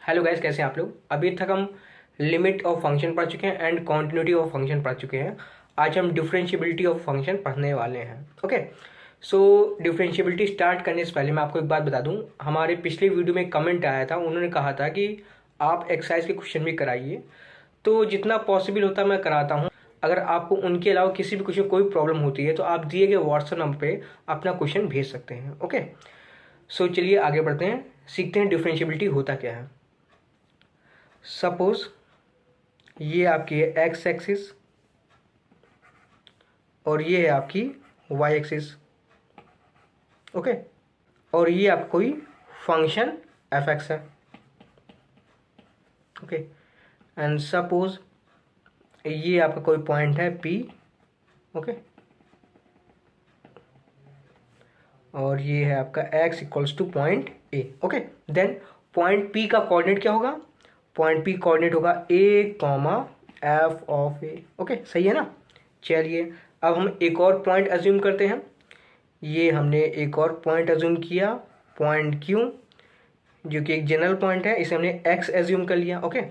Hello guys, कैसे हैं आप लोग। अभी तक हम लिमिट ऑफ फंक्शन पढ़ चुके हैं एंड कॉन्टिन्यूटी ऑफ फंक्शन पढ़ चुके हैं। आज हम डिफरेंशिएबिलिटी ऑफ फंक्शन पढ़ने वाले हैं। ओके, सो डिफरेंशिएबिलिटी स्टार्ट करने से पहले मैं आपको एक बात बता दूं। हमारे पिछले वीडियो में कमेंट आया था, उन्होंने कहा था कि आप एक्सरसाइज के क्वेश्चन भी कराइए। तो जितना पॉसिबल होता है मैं कराता हूँ। अगर आपको उनके अलावा किसी भी क्वेश्चन में कोई प्रॉब्लम होती है तो आप दिए गए व्हाट्सएप नंबर पे अपना क्वेश्चन भेज सकते हैं। ओके, सो चलिए आगे बढ़ते हैं, सीखते हैं डिफरेंशिएबिलिटी होता क्या है। सपोज ये आपकी है एक्स एक्सिस और ये है आपकी वाई एक्सिस। ओके, और ये आपका कोई फंक्शन एफ एक्स है। ओके, एंड सपोज ये आपका कोई पॉइंट है पी। ओके, और ये है आपका x equals to point A. Okay, then point P का कोऑर्डिनेट क्या होगा। पॉइंट पी कोऑर्डिनेट होगा A comma F of A. Okay, सही है ना। चलिए अब हम एक और पॉइंट अज्यूम करते हैं। ये हमने एक और पॉइंट अज्यूम किया, पॉइंट क्यू, जो कि एक जनरल पॉइंट है। इसे हमने एक्स एज्यूम कर लिया। ओके,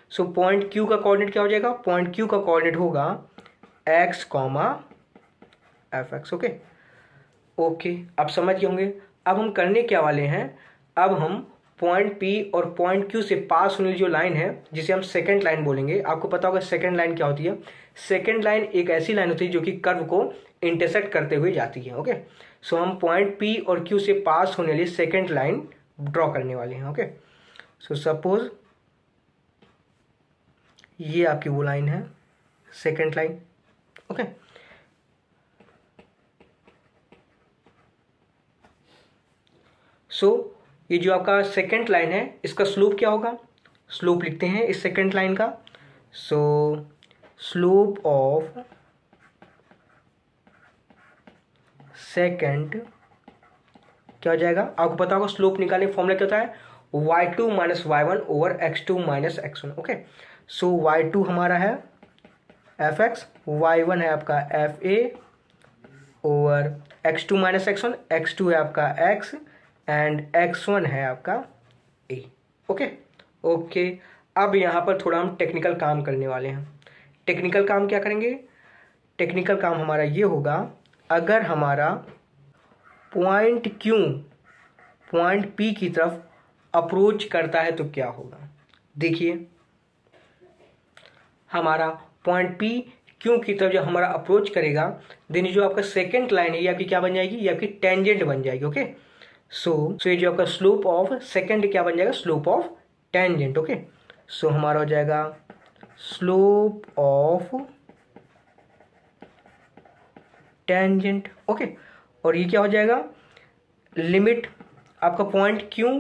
सो पॉइंट क्यू का कोऑर्डिनेट क्या हो जाएगा। पॉइंट क्यू का कोऑर्डिनेट होगा x comma F x. Okay okay, अब समझ गए होंगे। अब हम करने क्या वाले हैं, अब हम पॉइंट पी और पॉइंट क्यू से पास होने जो लाइन है जिसे हम सेकंड लाइन बोलेंगे। आपको पता होगा सेकंड लाइन क्या होती है। सेकंड लाइन एक ऐसी लाइन होती है जो कि कर्व को इंटरसेक्ट करते हुए जाती है। ओके, सो हम पॉइंट पी और क्यू से पास होने वाली सेकंड लाइन ड्रॉ करने वाले हैं। ओके, सो सपोज ये आपकी वो लाइन है, सेकंड लाइन। ओके, सो ये जो आपका सेकंड लाइन है इसका स्लोप क्या होगा। स्लोप लिखते हैं इस सेकंड लाइन का। सो स्लोप ऑफ सेकंड क्या हो जाएगा। आपको पता होगा स्लोप निकालने का फॉर्मूला क्या होता है, y2 minus Y one over x2 minus x1। Okay, so y2 हमारा है एफ एक्स, y1 है आपका F A over x2 minus x1। x2 है आपका x एंड x1 है आपका a। ओके ओके, अब यहाँ पर थोड़ा हम टेक्निकल काम करने वाले हैं। टेक्निकल काम क्या करेंगे। टेक्निकल काम हमारा ये होगा, अगर हमारा पॉइंट क्यू पॉइंट पी की तरफ अप्रोच करता है तो क्या होगा। देखिए हमारा पॉइंट पी क्यू की तरफ जब हमारा अप्रोच करेगा, देन जो आपका सेकंड लाइन है ये आपकी क्या बन जाएगी, ये आपकी टेंजेंट बन जाएगी। ओके, सो ये जो आपका स्लोप ऑफ सेकंड क्या बन जाएगा, स्लोप ऑफ टेंजेंट। ओके, सो हमारा हो जाएगा स्लोप ऑफ टेंजेंट। ओके, और ये क्या हो जाएगा, लिमिट आपका पॉइंट क्यू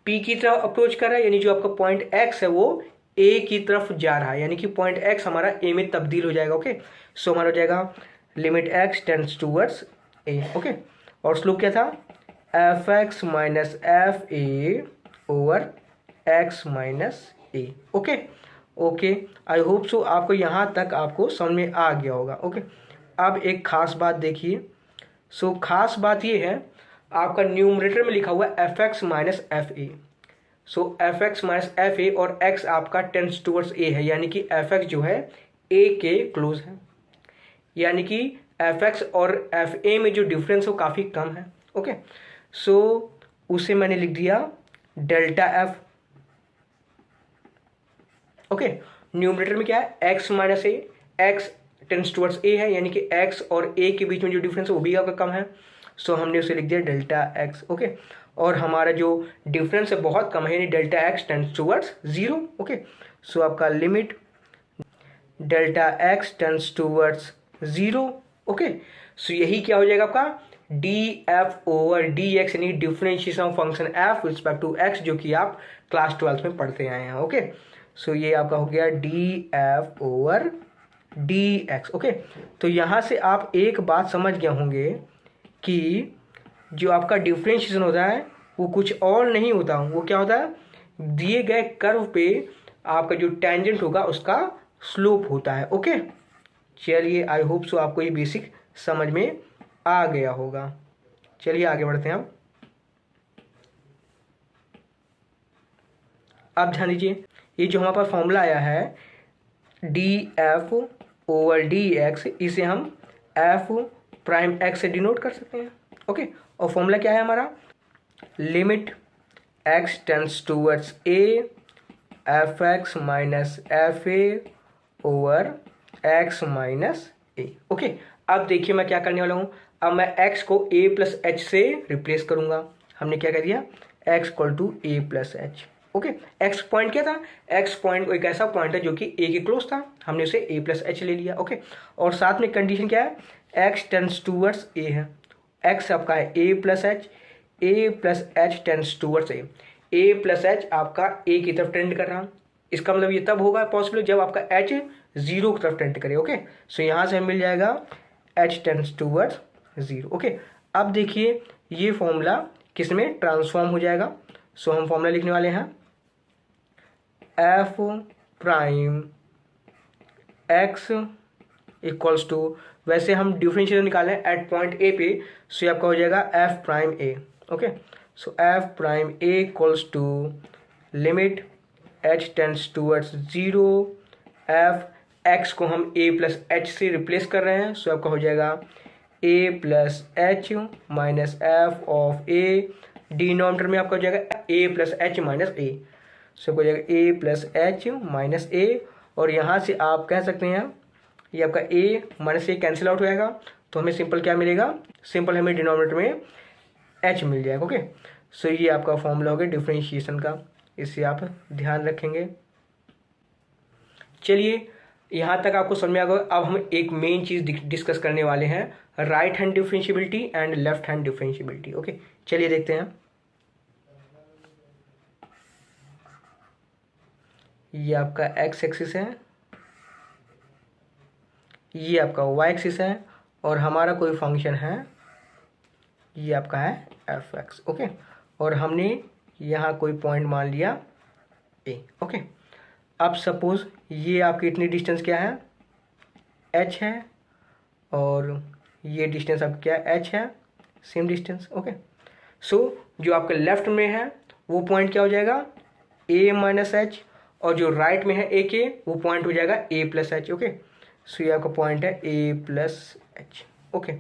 पी की तरफ अप्रोच कर रहा है, यानी जो आपका पॉइंट एक्स है वो ए की तरफ जा रहा है, यानी कि पॉइंट एक्स हमारा ए में तब्दील हो जाएगा। ओके, सो हमारा हो जाएगा limit x tends towards a. Okay, और स्लोप क्या था, F x minus F A over x minus A. Okay okay, I hope so आपको यहाँ तक आपको समझ में आ गया होगा। ओके, अब एक खास बात देखिए। सो खास बात ये है, आपका न्यूमरेटर में लिखा हुआ है F x minus F A. So F x minus F A और एक्स आपका टेंड्स टूवर्ड्स ए है, यानी कि एफ एक्स जो है ए के क्लोज है, यानी कि एफ एक्स और एफ ए में जो डिफरेंस है वो काफ़ी कम है। ओके, सो उसे मैंने लिख दिया डेल्टा एफ। ओके, न्यूमरेटर में क्या है, x minus A, x tends towards a है, यानी कि एक्स और ए के बीच में जो डिफरेंस है वो भी आपका कम है। सो हमने उसे लिख दिया डेल्टा एक्स। ओके, और हमारा जो डिफरेंस है बहुत कम है, यानी delta X tends towards zero. Okay, so आपका limit delta X tends towards zero. Okay, so यही क्या हो जाएगा आपका D F over D X, यानी differentiation of function F respect to X, जो कि आप क्लास 12 में पढ़ते आए हैं। ओके, सो ये आपका हो गया D F over D x. Okay, तो यहाँ से आप एक बात समझ गए होंगे कि जो आपका डिफरेंशिएशन होता है वो कुछ और नहीं होता, वो क्या होता है, दिए गए कर्व पे आपका जो टेंजेंट होगा उसका स्लोप होता है। ओके, चलिए आई होप सो आपको ये बेसिक समझ में आ गया होगा। चलिए आगे बढ़ते हैं। आप ध्यान दीजिए, ये जो हमारे पास फॉर्मूला आया है D F over D x, इसे हम एफ प्राइम एक्स से डिनोट कर सकते हैं। ओके, और फॉर्मूला क्या है हमारा, limit x tense towards A F x minus F A over x minus A. Okay, अब देखिए मैं क्या करने वाला हूँ, अब मैं x को a प्लस एच से रिप्लेस करूंगा। हमने क्या कर दिया, x equal to A plus H. Okay, x point क्या था, x पॉइंट एक ऐसा पॉइंट है जो कि a के क्लोज था, हमने उसे a प्लस एच ले लिया। ओके, और साथ में कंडीशन क्या है, x टेंस टूवर्ड्स a है, x आपका है a plus H tends towards a plus H आपका a की तरफ टेंड कर रहा। इसका मतलब ये तब होगा पॉसिबल जब आपका h 0 की तरफ टेंड करे। ओके, सो यहाँ से हमें मिल जाएगा h टेंस टूवर्ड्स 0। ओके, अब देखिए ये फॉर्मूला किस में ट्रांसफॉर्म हो जाएगा। सो हम फॉर्मूला लिखने वाले हैं F prime X equals to, वैसे हम डिफरेंशियल निकालें एट पॉइंट ए पे, सो ये आपका हो जाएगा F prime A. Okay, so F prime A equals to limit H tends towards 0 F X को हम ए प्लस एच से रिप्लेस कर रहे हैं, सो आपका हो जाएगा A plus H minus F of A, denominator में आपका हो जाएगा A plus H minus A, so हो जाएगा A plus H minus A, और यहाँ से आप कह सकते हैं ये आपका ए माइनस ए कैंसिल आउट हो जाएगा, तो हमें सिंपल क्या मिलेगा, सिंपल हमें डिनोमिनेटर में एच मिल जाएगा। ओके, सो ये आपका फॉर्मूला हो गया डिफ्रेंशिएशन का, इससे आप ध्यान रखेंगे। चलिए यहाँ तक आपको समझ में आ गया। अब हम एक मेन चीज़ डिस्कस करने वाले हैं, right hand differentiability and left hand differentiability. Okay, चलिए देखते हैं। ये आपका एक्स एक्सिस है, ये आपका वाई एक्सिस है, और हमारा कोई फंक्शन है, ये आपका है एफ एक्स। ओके, और हमने यहाँ कोई पॉइंट मान लिया ए। ओके, अब सपोज ये आपकी इतनी डिस्टेंस क्या है, एच है, और ये डिस्टेंस आपका क्या है, एच है, सेम डिस्टेंस। ओके, सो जो आपके लेफ्ट में है वो पॉइंट क्या हो जाएगा, ए माइनस एच, और जो राइट में है ए के वो पॉइंट हो जाएगा ए प्लस एच। ओके, सो ये आपका पॉइंट है ए प्लस एच। ओके,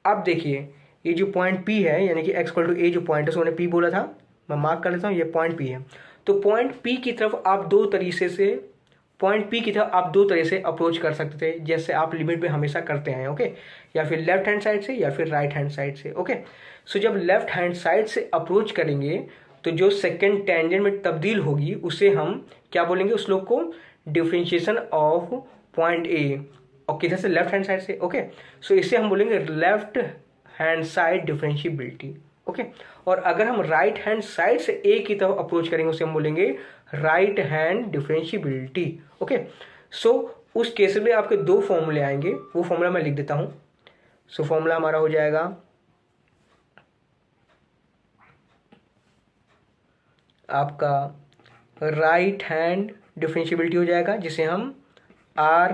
अब देखिए ये जो पॉइंट पी है, यानी कि एक्स इक्वल टू ए जो पॉइंट है, सो मैंने पी बोला था, मैं मार्क कर लेता हूँ, ये पॉइंट पी है। तो पॉइंट पी की तरफ आप दो तरीके से अप्रोच कर सकते थे, जैसे आप लिमिट में हमेशा करते हैं। ओके, या फिर लेफ्ट हैंड साइड से या फिर राइट हैंड साइड से। ओके, सो जब लेफ्ट हैंड साइड से अप्रोच करेंगे तो जो सेकंड टेंजेंट में तब्दील होगी उसे हम क्या बोलेंगे, उस लोग को डिफरेंशिएशन ऑफ पॉइंट ए, और किधर से, लेफ्ट हैंड साइड से। ओके, सो इसे हम बोलेंगे left hand side differentiability. Okay, और अगर हम राइट हैंड साइड से ए की तरफ अप्रोच करेंगे उसे हम बोलेंगे राइट हैंड डिफरेंशिएबिलिटी। ओके, सो उस केस में आपके दो फॉर्मूले आएंगे, वो फॉर्मूला मैं लिख देता हूं। सो फॉर्मूला हमारा हो जाएगा आपका राइट हैंड डिफरेंशिएबिलिटी हो जाएगा, जिसे हम आर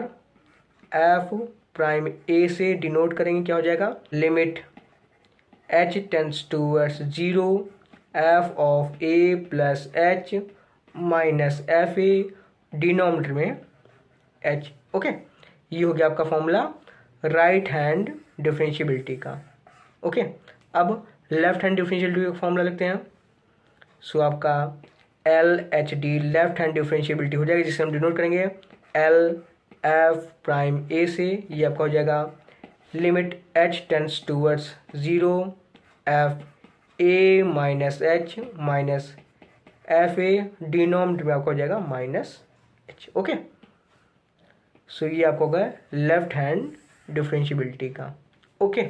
एफ प्राइम ए से डिनोट करेंगे। क्या हो जाएगा, limit H tends towards 0 F of A plus H minus F A, denominator में एच। ओके, ये हो गया आपका फॉर्मूला राइट हैंड डिफरेंशिएबिलिटी का। ओके, अब लेफ्ट हैंड डिफरेंशिएबिलिटी का फॉर्मूला लिखते हैं। सो आपका L H D left hand differentiability हो जाएगी, जिसे हम डिनोट करेंगे एल एफ प्राइम ए से। ये आपका हो जाएगा limit H tends towards 0 F A minus H minus F A, denominator में आपका हो जाएगा माइनस एच। ओके, सो ये आपको होगा लेफ्ट हैंड डिफरेंशिएबिलिटी का। ओके,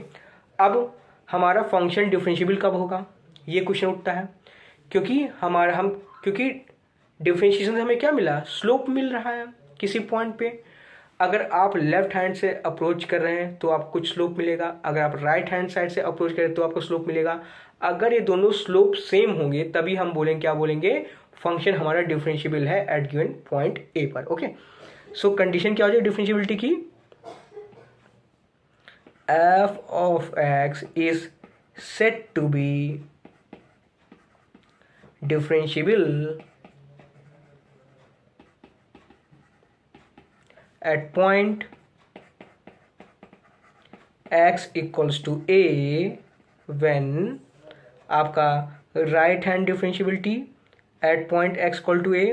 अब हमारा फंक्शन डिफरेंशिएबल कब होगा, ये क्वेश्चन उठता है, क्योंकि डिफरेंशिएशन से हमें क्या मिला, स्लोप मिल रहा है किसी पॉइंट पे। अगर आप लेफ्ट हैंड से अप्रोच कर रहे हैं तो आपको कुछ स्लोप मिलेगा, अगर आप राइट हैंड साइड से अप्रोच करें तो आपको स्लोप मिलेगा। अगर ये दोनों स्लोप सेम होंगे तभी हम बोलेंगे, क्या बोलेंगे, फंक्शन हमारा डिफरेंशिएबल है एट गिवन पॉइंट ए पर। ओके, सो कंडीशन क्या हो जाए डिफरेंशिएबिलिटी की, F of X is set to be differentiable at point x equals to a when आपका right hand differentiability at point x equal to a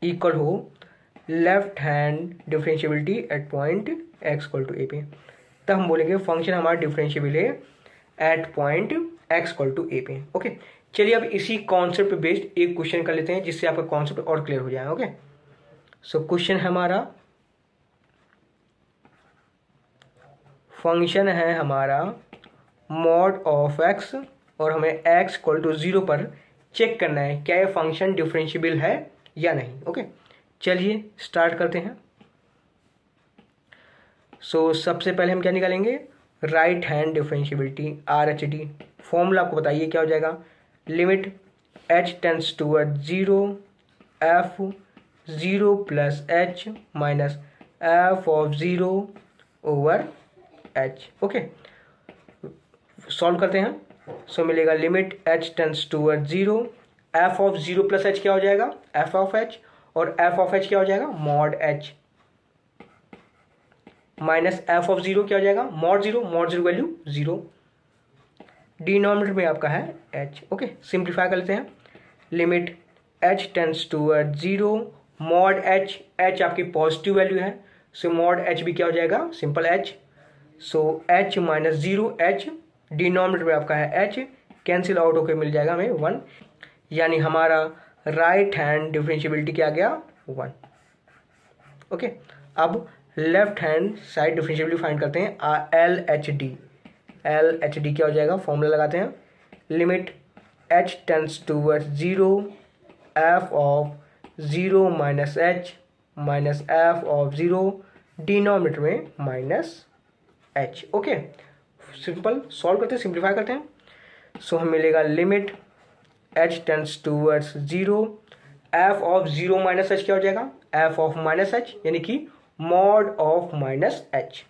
equal हो left hand differentiability at point x equal to a पे, तब हम बोलेंगे function हमारा differentiable है at point x equal to a पे। Okay, चलिए अब इसी कॉन्सेप्ट पे बेस्ड एक क्वेश्चन कर लेते हैं जिससे आपका कॉन्सेप्ट और क्लियर हो जाए। ओके, सो क्वेश्चन हमारा फंक्शन है हमारा मॉड ऑफ x और हमें x इक्वल टू 0 पर चेक करना है क्या ये फंक्शन डिफरेंशियबल है या नहीं। ओके, चलिए स्टार्ट करते हैं। सो सबसे पहले हम क्या निकालेंगे, right hand differentiability RHD। Formula आपको बताइए क्या हो जाएगा, limit h tends toward 0 f 0 plus h minus f of 0 over h। Okay, solve करते हैं। सो मिलेगा limit h tends toward 0 f of 0 plus h क्या हो जाएगा, f ऑफ h, और f ऑफ h क्या हो जाएगा, mod h, minus f of 0 क्या हो जाएगा, मॉड 0 वैल्यू 0, डिनोमिनेटर में आपका है h। ओके, सिंप्लीफाई कर लेते हैं। Limit h tends toward 0 mod h आपकी पॉजिटिव वैल्यू है, सो मॉड h भी क्या हो जाएगा, simple h, so h minus 0 h, denominator में आपका है h, कैंसिल आउट होकर मिल जाएगा हमें 1, यानी हमारा राइट हैंड डिफरेंशियबिलिटी क्या आ गया, 1। ओके, अब left hand side differentiability find करते हैं, LHD क्या हो जाएगा, फॉर्मूला लगाते हैं। Limit h tends towards 0 f of 0 minus h minus f of 0, denominator में minus h। Okay, simple solve करते हैं, सिंप्लीफाई करते हैं। सो हमें मिलेगा limit h tends towards 0 f of 0 minus h क्या हो जाएगा, f ऑफ माइनस h, यानी कि mod of minus h,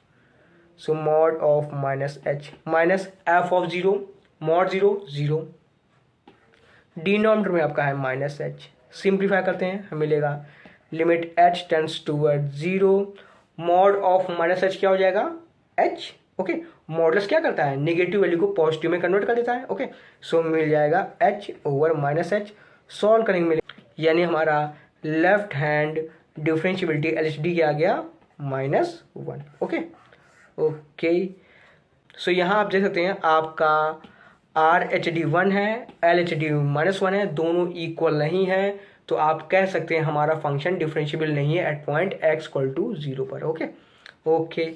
so mod of minus h minus f of 0 mod 0, denominator में आपका है माइनस h। सिंप्लीफाई करते हैं, हमें मिलेगा limit h tends toward 0 mod of minus h क्या हो जाएगा, h। ओके, मॉडल्स क्या करता है, नेगेटिव वैल्यू को पॉजिटिव में कन्वर्ट कर देता है। ओके, सो मिल जाएगा h over minus h, solve करेंगे मिलेगा, यानी हमारा लेफ्ट हैंड डिफरेंशियबिलिटी LHD क्या आ गया, -1। ओके, सो यहाँ आप देख सकते हैं आपका RHD 1 है, LHD -1 है, दोनों इक्वल नहीं है, तो आप कह सकते हैं हमारा फंक्शन डिफरेंशियबल नहीं है at point x equal to 0 पर। ओके,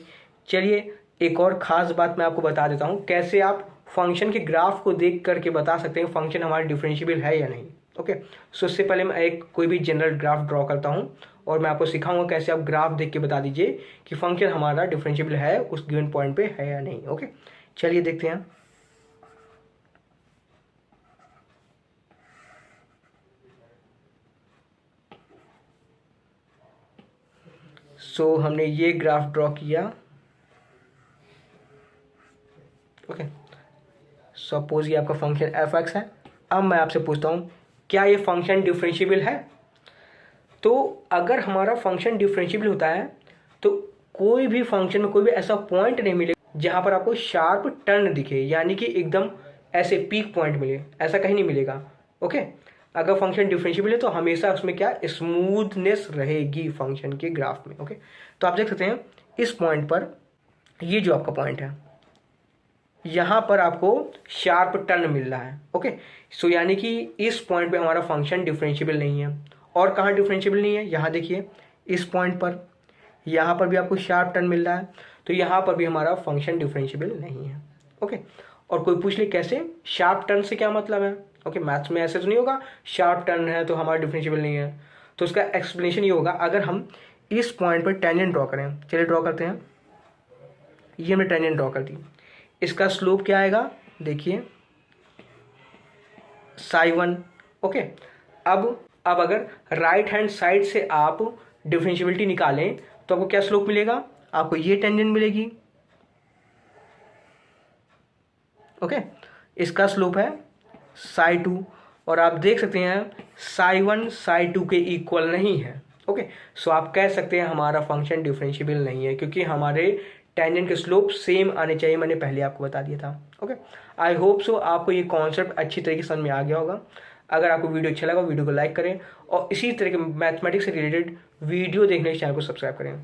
चलिए एक और ख़ास बात मैं आपको बता देता हूँ कैसे आप फंक्शन के ग्राफ को देख करके बता सकते हैं फंक्शन हमारा डिफरेंशियबल है या नहीं। ओके, सो उससे पहले मैं एक कोई भी जनरल ग्राफ ड्रॉ करता हूँ और मैं आपको सिखाऊंगा कैसे आप ग्राफ देख के बता दीजिए कि फंक्शन हमारा डिफरेंशियबल है उस गिवन पॉइंट पे है या नहीं। ओके, चलिए देखते हैं। सो हमने ये ग्राफ ड्रॉ किया। ओके, सपोज ये आपका फंक्शन f(x) है। अब मैं आपसे पूछता हूँ क्या ये फंक्शन डिफरेंशियबल है। तो अगर हमारा फंक्शन डिफरेंशियबल होता है तो कोई भी फंक्शन में कोई भी ऐसा पॉइंट नहीं मिलेगा जहाँ पर आपको शार्प टर्न दिखे, यानी कि एकदम ऐसे पीक पॉइंट मिले, ऐसा कहीं नहीं मिलेगा। ओके, अगर फंक्शन डिफरेंशियबल है तो हमेशा उसमें क्या स्मूथनेस रहेगी फंक्शन के ग्राफ में। ओके, तो आप देख सकते हैं इस पॉइंट पर, ये जो आपका पॉइंट है यहाँ पर आपको शार्प टर्न मिल रहा है। ओके, सो यानी कि इस पॉइंट पे हमारा फंक्शन डिफरेंशियबल नहीं है। और कहाँ डिफरेंशियबल नहीं है, यहाँ देखिए इस पॉइंट पर, यहाँ पर भी आपको शार्प टर्न मिल रहा है, तो यहाँ पर भी हमारा फंक्शन डिफरेंशियबल नहीं है। ओके, और कोई पूछ ले कैसे, शार्प टर्न से क्या मतलब है। ओके, मैथ्स में ऐसे तो नहीं होगा शार्प टर्न है तो हमारा डिफरेंशियबल नहीं है, तो उसका एक्सप्लेनेशन ये होगा अगर हम इस पॉइंट पर टेंजेंट ड्रॉ करें। चलिए ड्रॉ करते हैं, ये हमने टेंजेंट ड्रॉ कर दी, इसका स्लोप क्या आएगा, देखिए psi1। ओके, अब अगर राइट हैंड साइड से आप डिफरेंशियबिलिटी निकालें तो आपको क्या स्लोप मिलेगा, आपको ये टेंजेंट मिलेगी। ओके, इसका स्लोप है psi2, और आप देख सकते हैं psi1 psi2 के इक्वल नहीं है। ओके, सो आप कह सकते हैं हमारा फंक्शन डिफरेंशिएबल नहीं है, क्योंकि हमारे टेंजेंट के स्लोप सेम आने चाहिए, मैंने पहले आपको बता दिया था। ओके, आई होप सो आपको ये कॉन्सेप्ट अच्छी तरीके से समझ में आ गया होगा। अगर आपको वीडियो अच्छा लगा वीडियो को लाइक करें, और इसी तरह के मैथमेटिक्स से रिलेटेड वीडियो देखने के चैनल को सब्सक्राइब करें।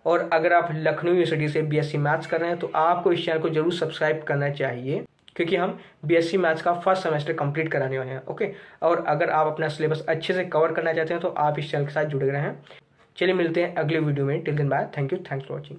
और अगर आप लखनऊ यूनिवर्सिटी से बीएससी मैथ्स कर रहे हैं तो आपको इस चैनल को जरूर सब्सक्राइब करना चाहिए, क्योंकि हम बीएससी मैथ्स का फर्स्ट सेमेस्टर कंप्लीट कराने वाले हैं। ओके, और अगर आप अपना सिलेबस अच्छे से कवर करना चाहते हैं तो आप इस चैनल के साथ जुड़े रहें। चलिए मिलते हैं अगले वीडियो में। Till then bye, thank you, thanks for watching.